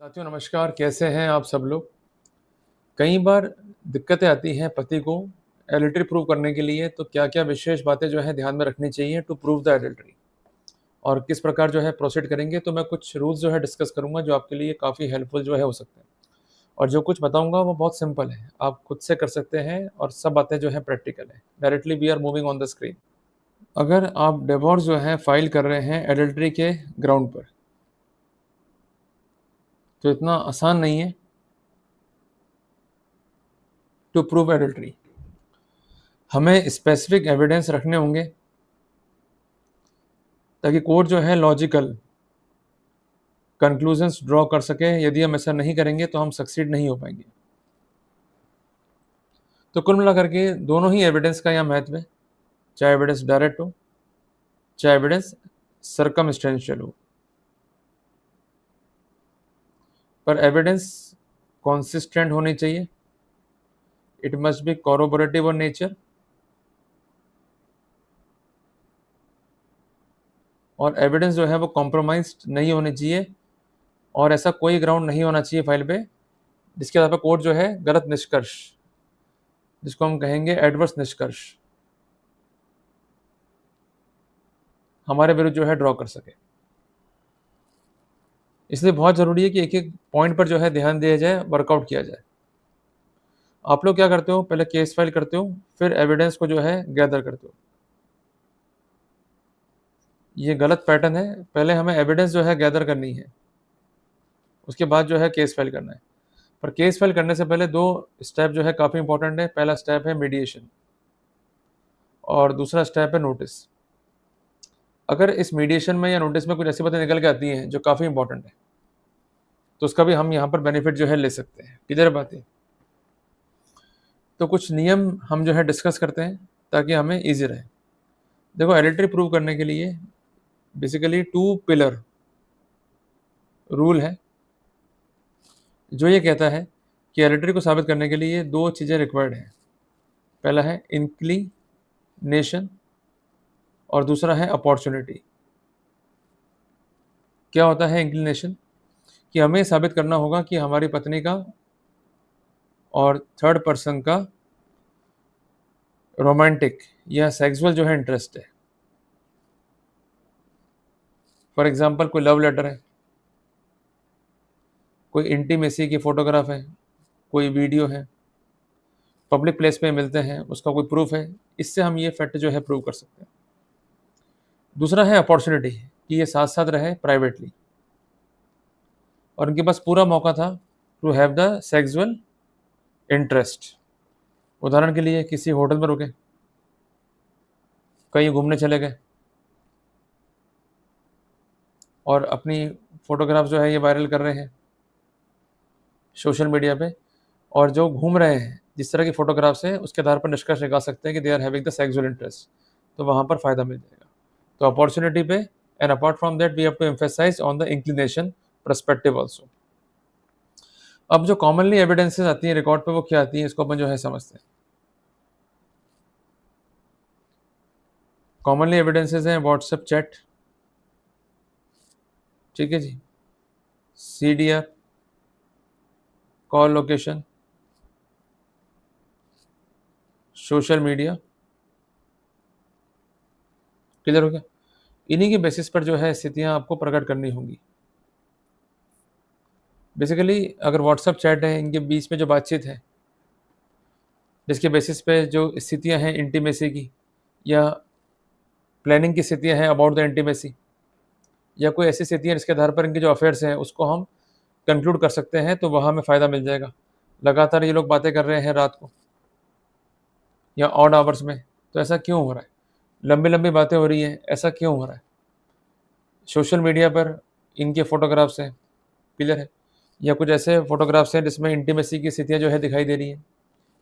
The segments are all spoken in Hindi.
साथियों नमस्कार, कैसे हैं आप सब लोग। कई बार दिक्कतें आती हैं पति को एडल्टरी प्रूव करने के लिए, तो क्या-क्या विशेष बातें जो है ध्यान में रखनी चाहिए टू प्रूव द एडल्टरी और किस प्रकार जो है प्रोसीड करेंगे। तो मैं कुछ रूल्स जो है डिस्कस करूँगा जो आपके लिए काफ़ी हेल्पफुल जो है हो सकते हैं। और जो कुछ बताऊँगा वो बहुत सिंपल है, आप खुद से कर सकते हैं और सब बातें जो है प्रैक्टिकल है। Directly we are moving on the screen. अगर आप डिवोर्स जो है फाइल कर रहे हैं एडल्टरी के ग्राउंड पर, तो इतना आसान नहीं है टू प्रूव एडल्टरी। हमें स्पेसिफिक एविडेंस रखने होंगे ताकि कोर्ट जो है लॉजिकल कंक्लूजन्स ड्रॉ कर सके। यदि हम ऐसा नहीं करेंगे तो हम सक्सीड नहीं हो पाएंगे। तो कुल मिलाकर के दोनों ही एविडेंस का यहाँ महत्व है, चाहे एविडेंस डायरेक्ट हो चाहे एविडेंस सर्कमस्टेंशियल हो, पर एविडेंस कॉन्सिस्टेंट होनी चाहिए। It must be corroborative on nature और एविडेंस जो है वो कॉम्प्रोमाइज्ड नहीं होनी चाहिए और ऐसा कोई ग्राउंड नहीं होना चाहिए फाइल पे जिसके आधार पर कोर्ट जो है गलत निष्कर्ष, जिसको हम कहेंगे एडवर्स निष्कर्ष, हमारे विरुद्ध जो है ड्रॉ कर सके। इसलिए बहुत ज़रूरी है कि एक-एक पॉइंट पर जो है ध्यान दिया जाए, वर्कआउट किया जाए। आप लोग क्या करते हो, पहले केस फाइल करते हो, फिर एविडेंस को जो है गैदर करते हो। ये गलत पैटर्न है, पहले हमें एविडेंस जो है गैदर करनी है, उसके बाद जो है केस फाइल करना है। पर केस फाइल करने से पहले 2 स्टेप जो है काफ़ी इंपॉर्टेंट है। पहला स्टेप है मीडिएशन और दूसरा स्टेप है नोटिस। अगर इस मीडिएशन में या नोटिस में कुछ ऐसी बातें निकल के आती हैं जो काफ़ी इंपॉर्टेंट है, तो उसका भी हम यहाँ पर बेनिफिट जो है ले सकते हैं। क्लियर बात है? तो कुछ नियम हम जो है डिस्कस करते हैं ताकि हमें ईज़ी रहे। देखो, एडल्टरी प्रूव करने के लिए बेसिकली 2 पिलर रूल है, जो ये कहता है कि एडल्टरी को साबित करने के लिए 2 चीज़ें रिक्वायर्ड हैं। पहला है इंक्लिनेशन और दूसरा है अपॉर्चुनिटी। क्या होता है इंक्लिनेशन? कि हमें साबित करना होगा कि हमारी पत्नी का और थर्ड पर्सन का रोमांटिक या सेक्सुअल जो है इंटरेस्ट है। फॉर एग्जांपल कोई लव लेटर है, कोई इंटीमेसी की फ़ोटोग्राफ है, कोई वीडियो है, पब्लिक प्लेस पे मिलते हैं, उसका कोई प्रूफ है। इससे हम ये फैक्ट जो है प्रूव कर सकते हैं। दूसरा है अपॉर्चुनिटी कि ये साथ-साथ रहे प्राइवेटली और उनके पास पूरा मौका था to have the sexual interest. उदाहरण के लिए किसी होटल में रुके, कहीं घूमने चले गए और अपनी फ़ोटोग्राफ जो है ये वायरल कर रहे हैं सोशल मीडिया पे, और जो घूम रहे हैं जिस तरह की फ़ोटोग्राफ्स हैं उसके आधार पर निष्कर्ष निकाल सकते हैं कि they are having the sexual interest, तो वहाँ पर फ़ायदा मिल जाएगा। तो अपॉर्चुनिटी पे and apart from that we have to emphasise on the inclination perspective also. अब जो कॉमनली एविडेंसेस आती हैं रिकॉर्ड पे वो क्या आती हैं, इसको अपन जो है समझते हैं। कॉमनली एविडेंसेस हैं व्हाट्सएप चैट, ठीक है जी, CDR, call location, social media. Clear हो गया? इन्हीं के बेसिस पर जो है स्थितियाँ आपको प्रकट करनी होंगी। बेसिकली अगर व्हाट्सएप चैट है, इनके बीच में जो बातचीत है, जिसके बेसिस पे जो स्थितियाँ हैं इंटीमेसी की या प्लानिंग की स्थितियाँ हैं अबाउट द इंटीमेसी, या कोई ऐसी स्थितियाँ जिसके आधार पर इनके जो अफेयर्स हैं उसको हम कंक्लूड कर सकते हैं, तो वहाँ हमें फ़ायदा मिल जाएगा। लगातार ये लोग बातें कर रहे हैं रात को या ऑड आवर्स में, तो ऐसा क्यों हो रहा है? लंबी-लंबी बातें हो रही हैं, ऐसा क्यों हो रहा है? सोशल मीडिया पर इनके फ़ोटोग्राफ्स हैं, क्लियर है? या कुछ ऐसे फ़ोटोग्राफ्स हैं जिसमें इंटीमेसी की स्थितियाँ जो है दिखाई दे रही हैं,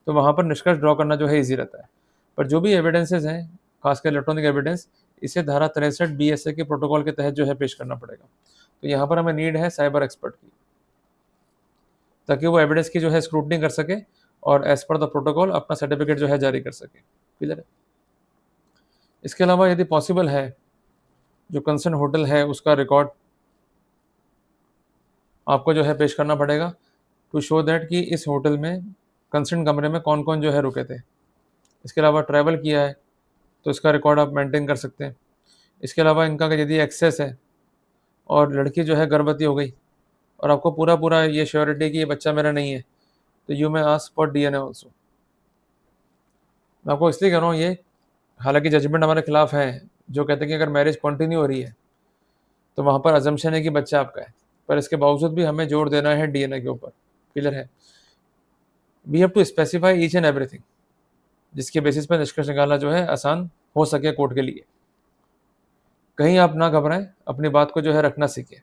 तो वहाँ पर निष्कर्ष ड्रॉ करना जो है ईज़ी रहता है। पर जो भी एविडेंसेस हैं, खासकर इलेक्ट्रॉनिक एविडेंस, इसे धारा 63 बीएसए के प्रोटोकॉल के तहत जो है पेश करना पड़ेगा। तो यहाँ पर हमें नीड है साइबर एक्सपर्ट की, ताकि वो एविडेंस की जो है स्क्रूटनी कर सके और एज़ पर द प्रोटोकॉल अपना सर्टिफिकेट जो है जारी कर सके। क्लियर है? इसके अलावा यदि पॉसिबल है, जो कंसर्न होटल है उसका रिकॉर्ड आपको जो है पेश करना पड़ेगा टू शो दैट कि इस होटल में कंसर्न कमरे में कौन-कौन जो है रुके थे। इसके अलावा ट्रैवल किया है, तो इसका रिकॉर्ड आप मेंटेन कर सकते हैं। इसके अलावा इनका यदि एक्सेस है और लड़की जो है गर्भवती हो गई और आपको पूरा-पूरा ये श्योरिटी है कि ये बच्चा मेरा नहीं है, तो you may ask for DNA also. मैं आपको इसलिए कह रहा हूँ ये, हालाँकि जजमेंट हमारे खिलाफ है, जो कहते हैं कि अगर मैरिज कंटिन्यू हो रही है, तो वहाँ पर अज़म्पशन है कि बच्चा आपका है। पर इसके बावजूद भी हमें जोर देना है डीएनए के ऊपर, क्लियर है? We have to specify each and everything, जिसके बेसिस पे निष्कर्ष निकालना जो है आसान हो सके कोर्ट के लिए। कहीं आप ना घबराएँ, अपनी बात को जो है रखना सीखें।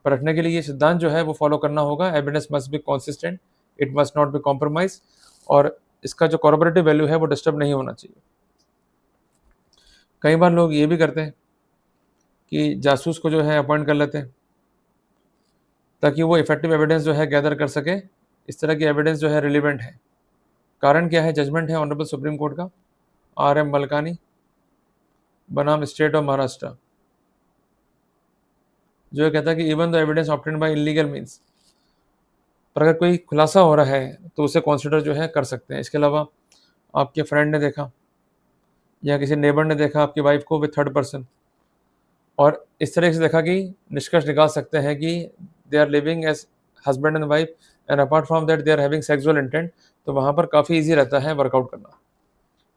पर रखने के लिए ये सिद्धांत जो है वो फॉलो करना होगा, evidence must be consistent, it must not be compromise, और इसका जो कॉर्रोबोरेटिव वैल्यू है वो डिस्टर्ब नहीं होना चाहिए। कई बार लोग ये भी करते हैं कि जासूस को जो है अपॉइंट कर लेते हैं, ताकि वो इफेक्टिव एविडेंस जो है गैदर कर सके। इस तरह की एविडेंस जो है रिलेवेंट है। कारण क्या है? जजमेंट है ऑनरेबल सुप्रीम कोर्ट का, आर.एम. मलकानी बनाम स्टेट ऑफ महाराष्ट्र, जो ये कहता है कि even the evidence obtained by illegal means, पर अगर कोई खुलासा हो रहा है तो उसे कंसीडर जो है कर सकते हैं। इसके अलावा आपके फ्रेंड ने देखा या किसी नेबर ने देखा आपकी वाइफ को विद थर्ड पर्सन, और इस तरह से देखा कि निष्कर्ष निकाल सकते हैं कि they are living as husband and wife and apart from that they are having sexual intent, तो वहाँ पर काफ़ी ईजी रहता है वर्कआउट करना।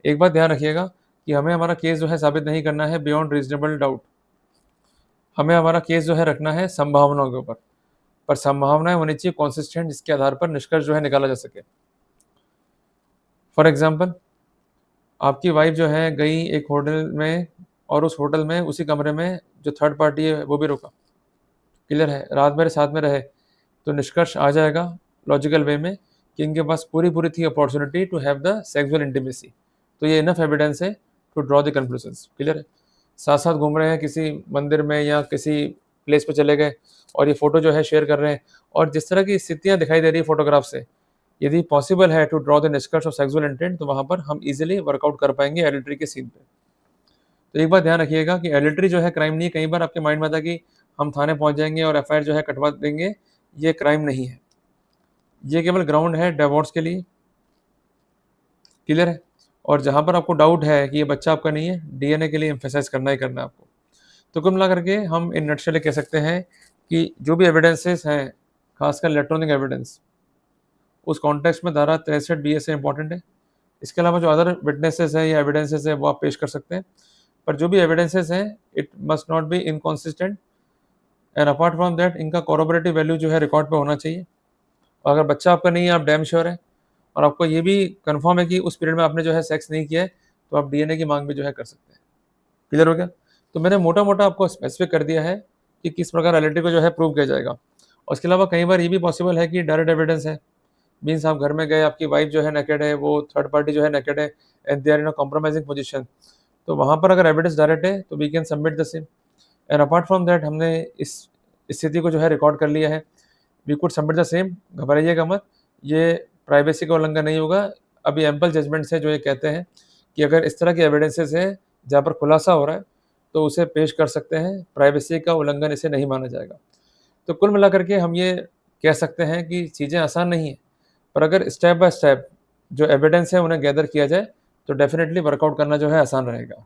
एक बात ध्यान रखिएगा कि हमें हमारा केस जो है साबित नहीं करना है बियॉन्ड रीजनेबल डाउट। हमें हमारा केस जो है रखना है संभावनाओं के ऊपर, पर संभावनाएं होनी चाहिए कॉन्सिस्टेंट, जिसके आधार पर निष्कर्ष जो है निकाला जा सके। फॉर एग्जाम्पल, आपकी वाइफ जो है गई एक होटल में और उस होटल में उसी कमरे में जो थर्ड पार्टी है वो भी रुका, क्लियर है, रात भर साथ में रहे, तो निष्कर्ष आ जाएगा लॉजिकल वे में कि इनके पास पूरी थी opportunity to have the sexual intimacy. तो ये इनफ एविडेंस है to draw the conclusions, clear है। साथ साथ घूम रहे हैं किसी मंदिर में या किसी प्लेस पे चले गए और ये फ़ोटो जो है शेयर कर रहे हैं, और जिस तरह की स्थितियाँ दिखाई दे रही है फ़ोटोग्राफ से, यदि पॉसिबल है टू ड्रॉ द निष्कर्ष ऑफ सेक्सुअल इंटेंट, तो वहाँ पर हम इजीली वर्कआउट कर पाएंगे एडिल्ट्री के सीन पे। तो एक बात ध्यान रखिएगा कि एडिल्ट्री जो है क्राइम नहीं है। कई बार आपके माइंड में आता है कि हम थाने पहुँच जाएंगे और एफआईआर जो है कटवा देंगे, ये क्राइम नहीं है। ये केवल ग्राउंड है डिवोर्स के लिए, क्लियर है। और जहाँ पर आपको डाउट है कि ये बच्चा आपका नहीं है, डीएनए के लिए एम्फेसाइज करना ही करना है आपको। तो कुल मिला करके हम इन नटशेल कह सकते हैं कि जो भी एविडेंसेस हैं, खासकर इलेक्ट्रॉनिक एविडेंस, उस कॉन्टेक्स्ट में धारा 63 बीएस इंपॉर्टेंट है। इसके अलावा जो अदर विटनेसेस हैं या एविडेंसेस हैं वो आप पेश कर सकते हैं, पर जो भी एविडेंसेस हैं it must not be inconsistent, and apart from that इनका कॉर्रोबोरेटिव वैल्यू जो है रिकॉर्ड पे होना चाहिए। और अगर बच्चा आपका नहीं है, आप डैम श्योर है, और आपको ये भी कंफर्म है कि उस पीरियड में आपने जो है सेक्स नहीं किया है, तो आप डीएनए की मांग भी जो है कर सकते हैं। क्लियर हो गया? तो मैंने मोटा-मोटा आपको स्पेसिफिक कर दिया है कि किस प्रकार रिलेटिव को जो है प्रूव किया जाएगा। और इसके अलावा कई बार ये भी पॉसिबल है कि डायरेक्ट एविडेंस है, मीन्स आप घर में गए, आपकी वाइफ जो है नेकेड है, वो थर्ड पार्टी जो है नेकेड है and they are in a compromising position, तो वहाँ पर अगर एविडेंस डायरेक्ट है तो we can submit the same, and apart from that हमने इस स्थिति को जो है रिकॉर्ड कर लिया है, we could submit the same. घबराइएगा मत, ये प्राइवेसी का उल्लंघन नहीं होगा। अभी एम्पल जजमेंट्स है जो ये कहते हैं कि अगर इस तरह के एविडेंसेस हैं जहाँ पर खुलासा हो रहा है, तो उसे पेश कर सकते हैं, प्राइवेसी का उल्लंघन इसे नहीं माना जाएगा। तो कुल मिलाकर के हम ये कह सकते हैं कि चीज़ें आसान नहीं हैं, पर अगर स्टेप बाय स्टेप जो एविडेंस है उन्हें गैदर किया जाए, तो डेफ़िनेटली वर्कआउट करना जो है आसान रहेगा।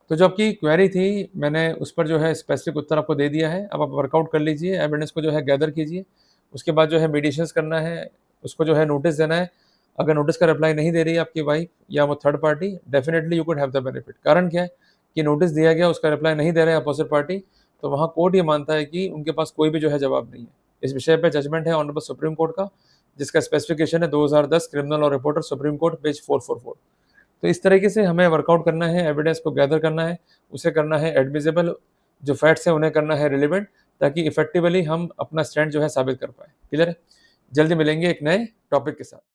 तो जो आपकी क्वेरी थी, मैंने उस पर जो है स्पेसिफिक उत्तर आपको दे दिया है। अब आप वर्कआउट कर लीजिए, एविडेंस को जो है गैदर कीजिए। उसके बाद जो है मीडिएशंस करना है, उसको जो है नोटिस देना है। अगर नोटिस का रिप्लाई नहीं दे रही है आपकी वाइफ़ या वो third party, definitely you could have the benefit. कारण क्या है कि नोटिस दिया गया, उसका रिप्लाई नहीं दे रहे हैं अपोज़िट पार्टी, तो वहाँ कोर्ट ये मानता है कि उनके पास कोई भी जो है जवाब नहीं है। इस विषय पे जजमेंट है ऑनरेबल सुप्रीम कोर्ट का, जिसका स्पेसिफिकेशन है 2010 criminal law reporter supreme court page 444। तो इस तरीके से हमें वर्कआउट करना है, एविडेंस को गैदर करना है, उसे करना है एडमिसिबल, जो फैक्ट्स हैं उन्हें करना है रिलेवेंट, ताकि इफेक्टिवली हम अपना स्टैंड जो है साबित कर पाएँ। क्लियर है? जल्दी मिलेंगे एक नए टॉपिक के साथ।